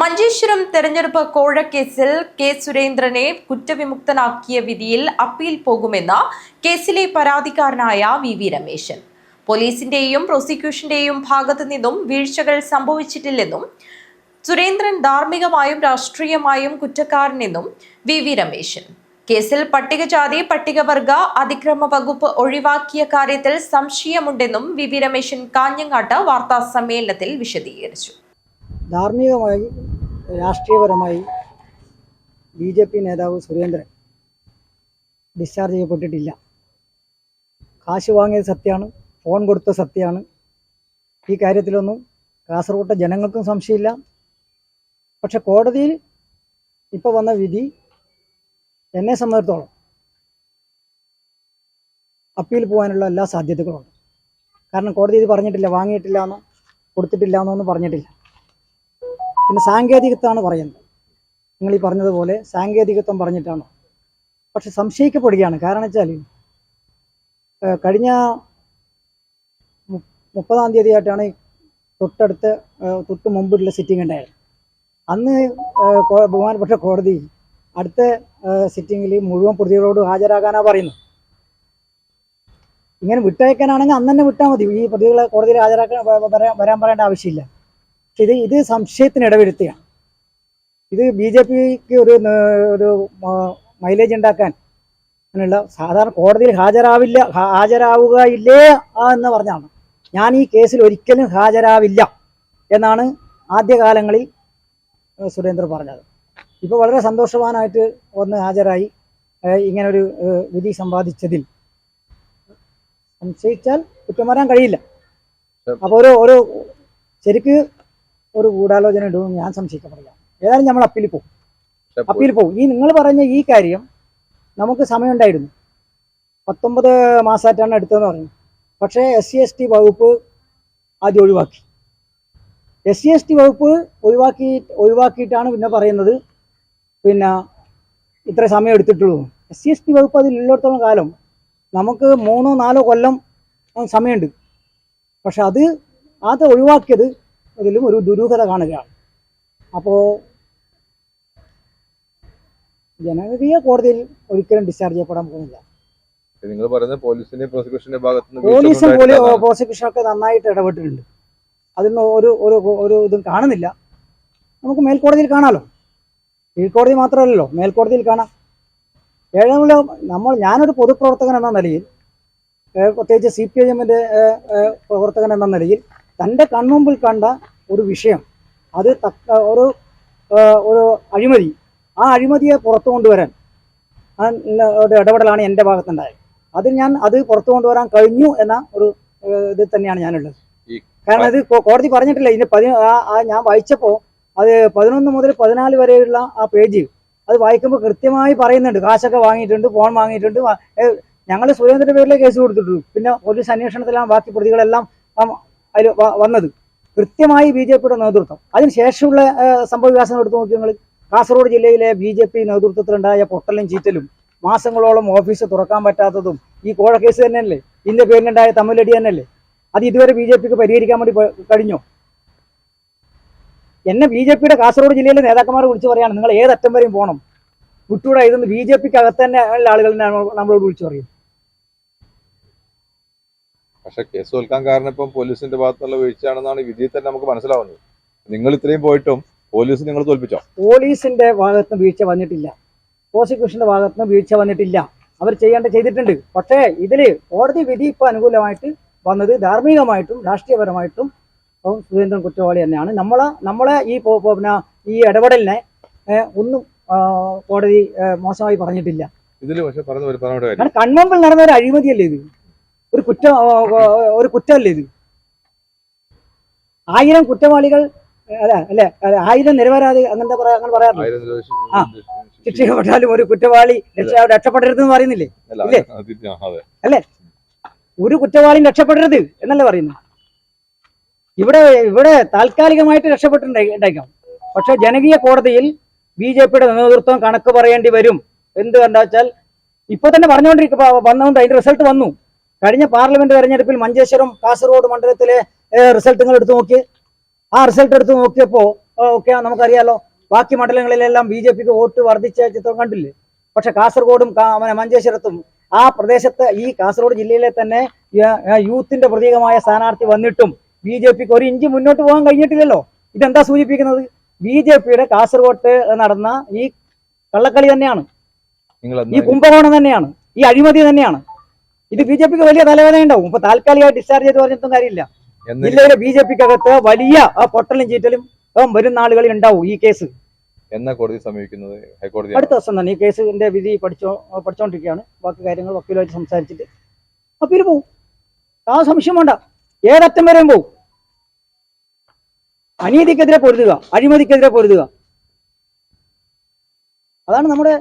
മഞ്ചേശ്വരം തെരഞ്ഞെടുപ്പ് കോഴക്കേസിൽ കെ സുരേന്ദ്രനെ കുറ്റവിമുക്തനാക്കിയ വിധിയിൽ അപ്പീൽ പോകുമെന്ന് കേസിലെ പരാതിക്കാരനായ വി രമേശൻ. പോലീസിന്റെയും പ്രോസിക്യൂഷന്റെയും ഭാഗത്തു നിന്നും വീഴ്ചകൾ സംഭവിച്ചിട്ടില്ലെന്നും സുരേന്ദ്രൻ ധാർമ്മികമായും രാഷ്ട്രീയമായും കുറ്റക്കാരനെന്നും വി രമേശൻ. കേസിൽ പട്ടികജാതി പട്ടികവർഗ അതിക്രമ വകുപ്പ് ഒഴിവാക്കിയ കാര്യത്തിൽ സംശയമുണ്ടെന്നും വി രമേശൻ കാഞ്ഞങ്ങാട്ട് വാർത്താ സമ്മേളനത്തിൽ വിശദീകരിച്ചു. ധാർമ്മികമായി രാഷ്ട്രീയപരമായി BJP നേതാവ് സുരേന്ദ്രൻ ഡിസ്ചാർജ് ചെയ്യപ്പെട്ടിട്ടില്ല. കാശ് വാങ്ങിയത് സത്യമാണ്, ഫോൺ കൊടുത്ത സത്യമാണ്. ഈ കാര്യത്തിലൊന്നും കാസർഗോട്ടെ ജനങ്ങൾക്കും സംശയമില്ല. പക്ഷെ കോടതിയിൽ ഇപ്പോൾ വന്ന വിധി എന്നെ സംബന്ധിച്ചിടത്തോളം അപ്പീൽ പോകാനുള്ള എല്ലാ സാധ്യതകളുണ്ട്. കാരണം കോടതി ഇത് പറഞ്ഞിട്ടില്ല, വാങ്ങിയിട്ടില്ല എന്നോ കൊടുത്തിട്ടില്ല എന്നൊന്നും പറഞ്ഞിട്ടില്ല. പിന്നെ സാങ്കേതികത്വമാണ് പറയുന്നത്. നിങ്ങൾ ഈ പറഞ്ഞതുപോലെ സാങ്കേതികത്വം പറഞ്ഞിട്ടാണ്. പക്ഷെ സംശയിക്കപ്പെടുകയാണ്. കാരണം വെച്ചാൽ കഴിഞ്ഞ 30-ാം തീയതിയായിട്ടാണ് തൊട്ട് മുമ്പുള്ള സിറ്റിംഗ് ഉണ്ടായത്. അന്ന് ബഹുമാനപ്പെട്ട കോടതി അടുത്ത സിറ്റിങ്ങിൽ മുഴുവൻ പ്രതികളോട് ഹാജരാകാനാണ് പറയുന്നത്. ഇങ്ങനെ വിട്ടയക്കാനാണെങ്കിൽ അന്ന് തന്നെ വിട്ടാൽ മതി. ഈ പ്രതികളെ കോടതിയിൽ വരാൻ പറയേണ്ട ആവശ്യമില്ല. ഇത് സംശയത്തിന് ഇടവരുത്തുകയാണ്. ഇത് BJPക്ക് ഒരു മൈലേജ് ഉണ്ടാക്കാൻ അങ്ങനെയുള്ള സാധാരണ കോടതിയിൽ ഹാജരാവുകയില്ലേ എന്ന് പറഞ്ഞാണ്. ഞാൻ ഈ കേസിൽ ഒരിക്കലും ഹാജരാവില്ല എന്നാണ് ആദ്യകാലങ്ങളിൽ സുരേന്ദ്രൻ പറഞ്ഞത്. ഇപ്പോൾ വളരെ സന്തോഷവാനായിട്ട് വന്ന് ഹാജരായി ഇങ്ങനൊരു വിധി സമ്പാദിച്ചതിൽ സംശയിച്ചാൽ കുറ്റം വരാൻ കഴിയില്ല. അപ്പോൾ ഒരു ശരിക്ക് ഒരു ഗൂഢാലോചന ഇടുമെന്ന് ഞാൻ സംശയിക്കപ്പെടില്ല. ഏതായാലും നമ്മൾ അപ്പീൽ പോകും. ഈ നിങ്ങൾ പറഞ്ഞ ഈ കാര്യം നമുക്ക് സമയമുണ്ടായിരുന്നു. 19 മാസമായിട്ടാണ് എടുത്തതെന്ന് പറഞ്ഞു. പക്ഷേ SC/ST വകുപ്പ് ആദ്യം ഒഴിവാക്കി. SC/ST വകുപ്പ് ഒഴിവാക്കിയിട്ടാണ് പിന്നെ പറയുന്നത് പിന്നെ ഇത്ര സമയം എടുത്തിട്ടുള്ളൂ. SC/ST വകുപ്പ് അതിലുള്ളിടത്തോളം കാലം നമുക്ക് 3-4 കൊല്ലം സമയമുണ്ട്. പക്ഷെ അത് ഒഴിവാക്കിയത് അതിലും ഒരു ദുരൂഹത കാണുകയാണ്. അപ്പോൾ ജനകീയ കോടതിയിൽ ഒരിക്കലും ഡിസ്ചാർജ് ചെയ്യപ്പെടാൻ പോകുന്നില്ല. നിങ്ങൾ പറയുന്നത് പോലീസിന്റെ പ്രോസിക്യൂഷന്റെ ഭാഗത്ത് പോലീസും പ്രോസിക്യൂഷനൊക്കെ നന്നായിട്ട് ഇടപെട്ടിട്ടുണ്ട്. അതിന് ഒരു ഇതും കാണുന്നില്ല. നമുക്ക് മേൽക്കോടതിയിൽ കാണാമല്ലോ. കീഴ്ക്കോടതി മാത്രമല്ലല്ലോ, മേൽക്കോടതിയിൽ കാണാം. ഞാനൊരു പൊതുപ്രവർത്തകൻ എന്ന നിലയിൽ, പ്രത്യേകിച്ച് CPIM-ന്റെ പ്രവർത്തകൻ എന്ന നിലയിൽ തൻ്റെ കൺമുമ്പിൽ കണ്ട ഒരു വിഷയം, അത് ഒരു അഴിമതി, ആ അഴിമതിയെ പുറത്തു കൊണ്ടുവരാൻ ഒരു ഇടപെടലാണ് എൻ്റെ ഭാഗത്തുണ്ടായത്. അത് പുറത്തു കൊണ്ടുവരാൻ കഴിഞ്ഞു എന്ന ഒരു ഇതിൽ തന്നെയാണ് ഞാനുള്ളത്. കാരണം ഇത് കോടതി പറഞ്ഞിട്ടില്ല. ഞാൻ വായിച്ചപ്പോൾ അത് 11 മുതൽ 14 വരെയുള്ള ആ പേജ് അത് വായിക്കുമ്പോൾ കൃത്യമായി പറയുന്നുണ്ട്. കാശൊക്കെ വാങ്ങിയിട്ടുണ്ട്, ഫോൺ വാങ്ങിയിട്ടുണ്ട്. ഞങ്ങൾ സുരേന്ദ്രന്റെ പേരിലെ കേസ് കൊടുത്തിട്ടുള്ളൂ. പിന്നെ പോലീസ് അന്വേഷണത്തിലാണ് ബാക്കി പ്രതികളെല്ലാം അതിൽ വന്നത്. കൃത്യമായി BJPയുടെ നേതൃത്വം. അതിനുശേഷമുള്ള സംഭവ വികാസങ്ങൾ എടുത്തു നോക്കി നിങ്ങൾ. കാസർഗോഡ് ജില്ലയിലെ BJP നേതൃത്വത്തിലുണ്ടായ പൊട്ടലും ചീറ്റലും, മാസങ്ങളോളം ഓഫീസ് തുറക്കാൻ പറ്റാത്തതും ഈ കോഴ കേസ് തന്നെയല്ലേ, ഇതിന്റെ പേരിലുണ്ടായ തമ്മിലടി തന്നെയല്ലേ. അത് ഇതുവരെ BJPക്ക് പരിഹരിക്കാൻ വേണ്ടി കഴിഞ്ഞോ? എന്നെ BJPയുടെ കാസർഗോഡ് ജില്ലയിലെ നേതാക്കന്മാർ വിളിച്ചു പറയാണ്, നിങ്ങൾ ഏതറ്റം വരെയും പോകണം, വിട്ടൂടെ, ഇതൊന്ന് BJPക്ക് അകത്ത് തന്നെ ആളുകൾ നമ്മളോട് വിളിച്ചു പറയും. പക്ഷെ കേസ് തോൽക്കാൻ കാരണം ഇപ്പം പോലീസിന്റെ ഭാഗത്തുള്ള വീഴ്ചയാണെന്നാണ് വിധിയിൽ തന്നെ നമുക്ക് മനസ്സിലാവുന്നത്. നിങ്ങൾ ഇത്രയും പോയിട്ടും പോലീസ് നിങ്ങൾ തോൽപ്പിച്ചോ? പോലീസിന്റെ ഭാഗത്ത് വീഴ്ച വന്നിട്ടില്ല, പ്രോസിക്യൂഷന്റെ ഭാഗത്ത് വീഴ്ച വന്നിട്ടില്ല. അവർ ചെയ്തിട്ടുണ്ട്. പക്ഷേ ഇതില് കോടതി വിധി ഇപ്പൊ അനുകൂലമായിട്ട് വന്നത് ധാർമ്മികമായിട്ടും രാഷ്ട്രീയപരമായിട്ടും സുരേന്ദ്രൻ കുറ്റവാളി തന്നെയാണ്. നമ്മളെ ഈ ഇടപെടലിനെ ഒന്നും കോടതി മോശമായി പറഞ്ഞിട്ടില്ല. ഇതില് പക്ഷെ പറഞ്ഞു കൺമുമ്പിൽ നടന്ന ഒരു അഴിമതിയല്ലേ ഇത്, ഒരു കുറ്റമല്ലേ ഇത്. 1000 കുറ്റവാളികൾ അല്ലെ 1000 നിരപരാധി അങ്ങനെ പറയാറില്ല. ശിക്ഷിക്കപ്പെട്ടാലും ഒരു കുറ്റവാളി രക്ഷപ്പെടരുതെന്ന് പറയുന്നില്ലേ? ഇല്ലേ? അല്ലേ? ഒരു കുറ്റവാളിയും രക്ഷപ്പെടരുത് എന്നല്ലേ പറയുന്നത്. ഇവിടെ താൽക്കാലികമായിട്ട് രക്ഷപ്പെട്ടിട്ടുണ്ടായിരിക്കാം. പക്ഷെ ജനകീയ കോടതിയിൽ BJPയുടെ നേതൃത്വം കണക്ക് പറയേണ്ടി വരും. എന്തുകൊണ്ടാ വെച്ചാൽ ഇപ്പൊ തന്നെ വന്നുകൊണ്ട് അതിന്റെ റിസൾട്ട് വന്നു. കഴിഞ്ഞ പാർലമെന്റ് തെരഞ്ഞെടുപ്പിൽ മഞ്ചേശ്വരം കാസർഗോഡ് മണ്ഡലത്തിലെ റിസൾട്ട് നിങ്ങൾ എടുത്തു നോക്കി. ആ റിസൾട്ട് എടുത്ത് നോക്കിയപ്പോൾ ഒക്കെ നമുക്കറിയാലോ. ബാക്കി മണ്ഡലങ്ങളിലെല്ലാം BJPക്ക് വോട്ട് വർദ്ധിച്ച ചിത്രം കണ്ടില്ലേ. പക്ഷെ കാസർഗോഡും മഞ്ചേശ്വരത്തും ആ പ്രദേശത്ത് ഈ കാസർഗോഡ് ജില്ലയിലെ തന്നെ യൂത്തിന്റെ പ്രതീകമായ സ്ഥാനാർത്ഥി വന്നിട്ടും BJPക്ക് ഒരു ഇഞ്ച് മുന്നോട്ട് പോകാൻ കഴിഞ്ഞിട്ടില്ലല്ലോ. ഇതെന്താ സൂചിപ്പിക്കുന്നത്? BJPയുടെ കാസർഗോട്ട് നടന്ന ഈ കള്ളക്കളി തന്നെയാണ്, ഈ കുംഭകോണം തന്നെയാണ്, ഈ അഴിമതി തന്നെയാണ്. ഇത് BJPക്ക് വലിയ തലവേദന ഉണ്ടാവും. ഇപ്പൊ താൽക്കാലികമായി ഡിസ്ചാർജ് ചെയ്ത് പറഞ്ഞിട്ടും കാര്യമില്ല. ജില്ലയിലെ BJPക്കകത്ത് വലിയ പൊട്ടലും ചീറ്റലും വരും നാളുകളിൽ ഉണ്ടാവും ഈ കേസ്. എന്നാ കോടതി സമീപിക്കുന്നത്? ഹൈക്കോടതി അടുത്ത ദിവസം തന്നെ ഈ കേസിന്റെ വിധി പഠിച്ചുകൊണ്ടിരിക്കുകയാണ്. ബാക്കി കാര്യങ്ങൾ വക്കീലുമായിട്ട് സംസാരിച്ചിട്ട് അപ്പീൽ പോവും. ആ സംശയം വേണ്ട, ഏതറ്റം വരെയും പോവും. അനീതിക്കെതിരെ പൊരുതുക, അഴിമതിക്കെതിരെ പൊരുതുക, അതാണ് നമ്മുടെ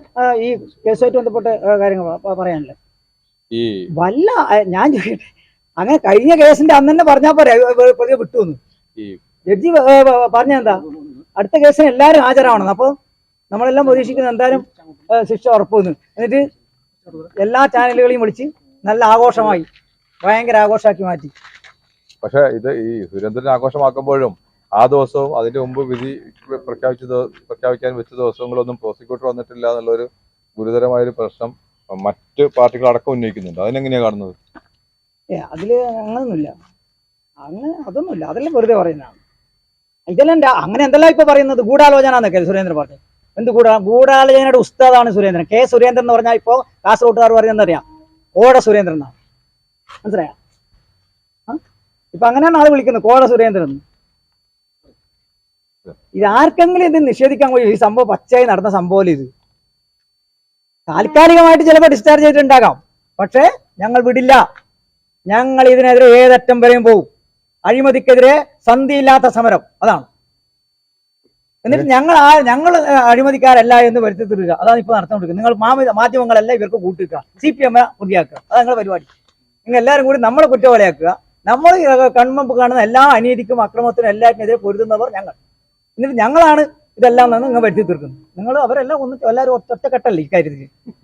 ഈ കേസുമായിട്ട് ബന്ധപ്പെട്ട കാര്യങ്ങൾ പറയാനുള്ളത്. ഈ വല്ല ഞാൻ ചോദിക്കട്ടെ, അങ്ങനെ കഴിഞ്ഞ കേസിന്റെ അന്ന് തന്നെ പറഞ്ഞാൽ പോരെ പ്രതിയെ വിട്ടുവന്നു. ജഡ്ജി പറഞ്ഞെന്താ, അടുത്ത കേസിന് എല്ലാവരും ഹാജരാവണം. അപ്പോൾ നമ്മളെല്ലാം പ്രതീക്ഷിക്കുന്നത് എന്തായാലും ശിക്ഷ ഉറപ്പുവന്നു. എന്നിട്ട് എല്ലാ ചാനലുകളെയും വിളിച്ച് നല്ല ആഘോഷമായി, ഭയങ്കര ആഘോഷമാക്കി മാറ്റി. പക്ഷെ ഇത് ഈ സുരേന്ദ്രൻ ആഘോഷമാക്കുമ്പോഴും ആ ദിവസവും അതിന്റെ മുമ്പ് വിധി പ്രഖ്യാപിക്കാൻ വെച്ച ദിവസങ്ങളൊന്നും പ്രോസിക്യൂട്ടർ വന്നിട്ടില്ല എന്നുള്ളൊരു ഗുരുതരമായൊരു പ്രശ്നം മറ്റ് പാർട്ടികളടക്കം ഉന്നയിക്കുന്നുണ്ട്. അതിനെങ്ങനെയാ കാണുന്നത്? അതില് അങ്ങനൊന്നുമില്ല, അതൊന്നുമില്ല, അതെല്ലാം വെറുതെ പറയുന്നതാണ്. ഇതെല്ലാം അങ്ങനെ എന്തെല്ലാം ഇപ്പൊ പറയുന്നത് ഗൂഢാലോചന എന്നൊക്കെ സുരേന്ദ്രൻ പറഞ്ഞു. എന്ത് ഗൂഢാലോചനയുടെ ഉസ്താദാണ് സുരേന്ദ്രൻ. കെ സുരേന്ദ്രൻ എന്ന് പറഞ്ഞാൽ ഇപ്പോ കാസർഗോട്ടുകാർ പറയുന്നത് അറിയാം, കോട സുരേന്ദ്രൻ എന്നാണ്. മനസ്സിലായ? ഇപ്പൊ അങ്ങനെയാണ് ആൾ വിളിക്കുന്നത്, കോട സുരേന്ദ്രൻ. ഇത് ആർക്കെങ്കിലും ഇത് നിഷേധിക്കാൻ കഴിയും? ഈ സംഭവം പച്ചയായി നടന്ന സംഭവം. ഇത് താൽക്കാലികമായിട്ട് ചിലപ്പോൾ ഡിസ്ചാർജ് ചെയ്തിട്ടുണ്ടാകാം, പക്ഷെ ഞങ്ങൾ വിടില്ല. ഞങ്ങൾ ഇതിനെതിരെ ഏതറ്റം വരെയും പോകും. അഴിമതിക്കെതിരെ സന്ധിയില്ലാത്ത സമരം, അതാണ്. എന്നിട്ട് ഞങ്ങൾ അഴിമതിക്കാരല്ല എന്ന് വരുത്തി തീർക്കുക, അതാണ് ഇപ്പൊ നടന്നുകൊണ്ടിരിക്കുന്നത്. നിങ്ങൾ മാധ്യമങ്ങളെല്ലാം ഇവർക്ക് കൂട്ടിക്കുക, CPM പ്രതിയാക്കുക, അതാണ് നിങ്ങളുടെ പരിപാടി. നിങ്ങൾ എല്ലാവരും കൂടി നമ്മളെ കുറ്റവാളിയാക്കുക. നമ്മൾ കൺമുമ്പ് കാണുന്ന എല്ലാ അനീതിക്കും അക്രമത്തിനും എല്ലാറ്റിനെതിരെ പൊരുതുന്നവർ ഞങ്ങൾ. എന്നിട്ട് ഞങ്ങളാണ് ഇതെല്ലാം നിങ്ങൾ വരുത്തി തീർക്കുന്നത്. നിങ്ങൾ അവരെല്ലാം എല്ലാവരും ഒറ്റക്കെട്ടല്ലേ ഇക്കാര്യത്തിൽ.